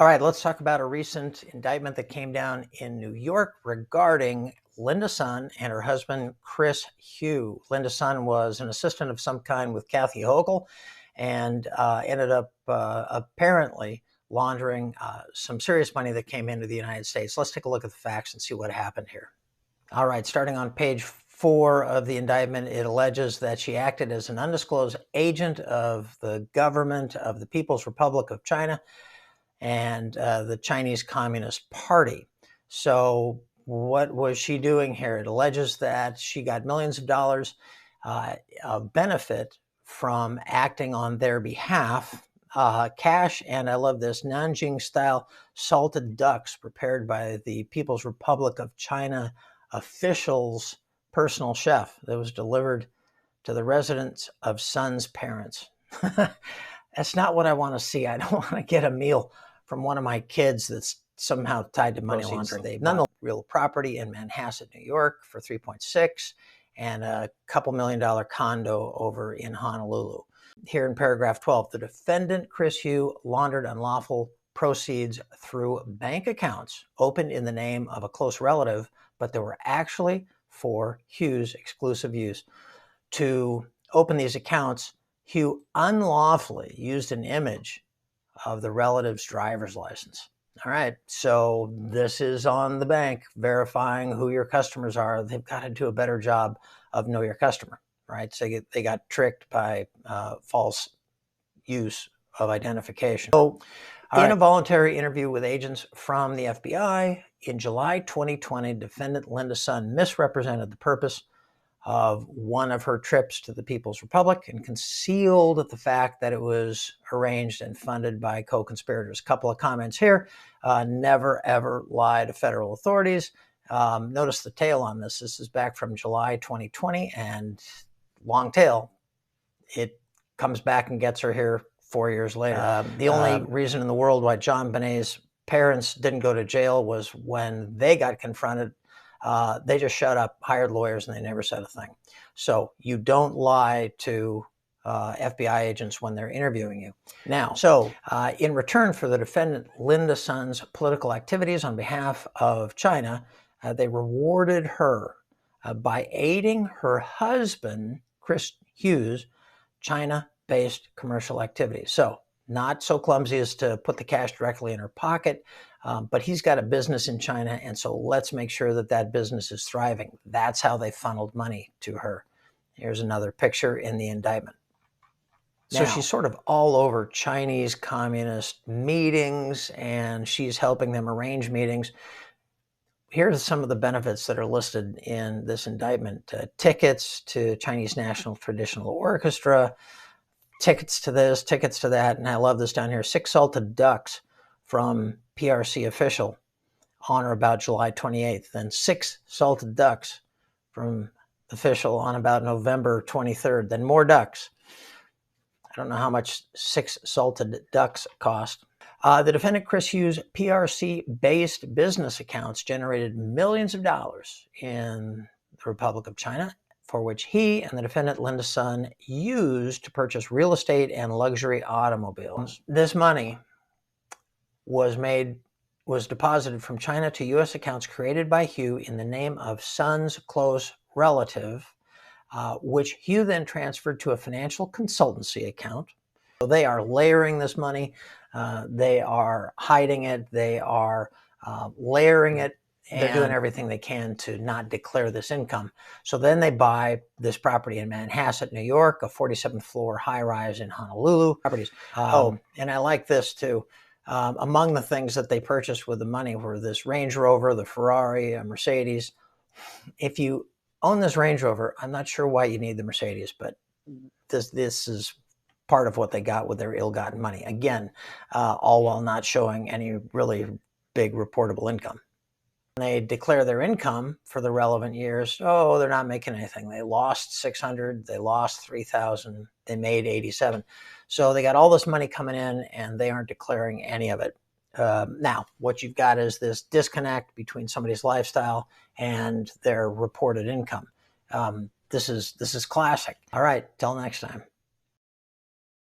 All right, let's talk about a recent indictment that came down in New York regarding Linda Sun and her husband, Chris Hugh. Linda Sun was an assistant of some kind with Kathy Hochul and ended up apparently laundering some serious money that came into the United States. Let's take a look at the facts and see what happened here. All right, starting on page 4 of the indictment, it alleges that she acted as an undisclosed agent of the government of the People's Republic of China and the Chinese Communist Party. So what was she doing here? It alleges that she got millions of dollars of benefit from acting on their behalf. Cash, and I love this, Nanjing-style salted ducks prepared by the People's Republic of China officials' personal chef that was delivered to the residence of Sun's parents. That's not what I want to see. I don't want to get a meal from one of my kids that's somehow tied to money laundering. They've nonetheless real property in Manhasset, New York for 3.6 and a couple $1 million condo over in Honolulu. Here in paragraph 12, the defendant, Chris Hugh, laundered unlawful proceeds through bank accounts opened in the name of a close relative, but they were actually for Hugh's exclusive use. To open these accounts, Hugh unlawfully used an image of the relative's driver's license. All right, so this is on the bank verifying who your customers are. They've got to do a better job of know your customer, right? So they got tricked by false use of identification. So in a voluntary interview with agents from the FBI in July 2020, defendant Linda Sun misrepresented the purpose of one of her trips to the People's Republic and concealed the fact that it was arranged and funded by co-conspirators. Couple of comments here. Never, ever lie to federal authorities. Notice the tail on this. This is back from July 2020, and long tail. It comes back and gets her here 4 years later. The only reason in the world why John Bonet's parents didn't go to jail was when they got confronted. They just shut up, hired lawyers, and they never said a thing. So you don't lie to FBI agents when they're interviewing you. Now, in return for the defendant Linda Sun's political activities on behalf of China, they rewarded her by aiding her husband, Chris Hugh's, China-based commercial activities. So not so clumsy as to put the cash directly in her pocket, but he's got a business in China, and so let's make sure that that business is thriving. That's how they funneled money to her. Here's another picture in the indictment. So she's sort of all over Chinese communist meetings, and she's helping them arrange meetings. Here's some of the benefits that are listed in this indictment. Tickets to Chinese National Traditional Orchestra, tickets to this, tickets to that, and I love this down here, 6 salted ducks from PRC official on or about July 28th, then 6 salted ducks from official on about November 23rd, then more ducks. I don't know how much 6 salted ducks cost. The defendant Chris Hughes' PRC-based business accounts generated millions of dollars in the Republic of China, for which he and the defendant Linda Sun used to purchase real estate and luxury automobiles. This money was deposited from China to U.S. accounts created by Hugh in the name of Sun's close relative, which Hugh then transferred to a financial consultancy account. So they are layering this money. They are hiding it. They are layering it. They're doing everything they can to not declare this income. So then they buy this property in Manhasset, New York, a 47th floor high-rise in Honolulu. And I like this too. Among the things that they purchased with the money were this Range Rover, the Ferrari, a Mercedes. If you own this Range Rover, I'm not sure why you need the Mercedes, but this is part of what they got with their ill-gotten money. Again, all while not showing any really big reportable income. When they declare their income for the relevant years, they're not making anything. They lost 600, they lost 3,000, they made 87. So they got all this money coming in and they aren't declaring any of it. Now, what you've got is this disconnect between somebody's lifestyle and their reported income. This is classic. All right, till next time.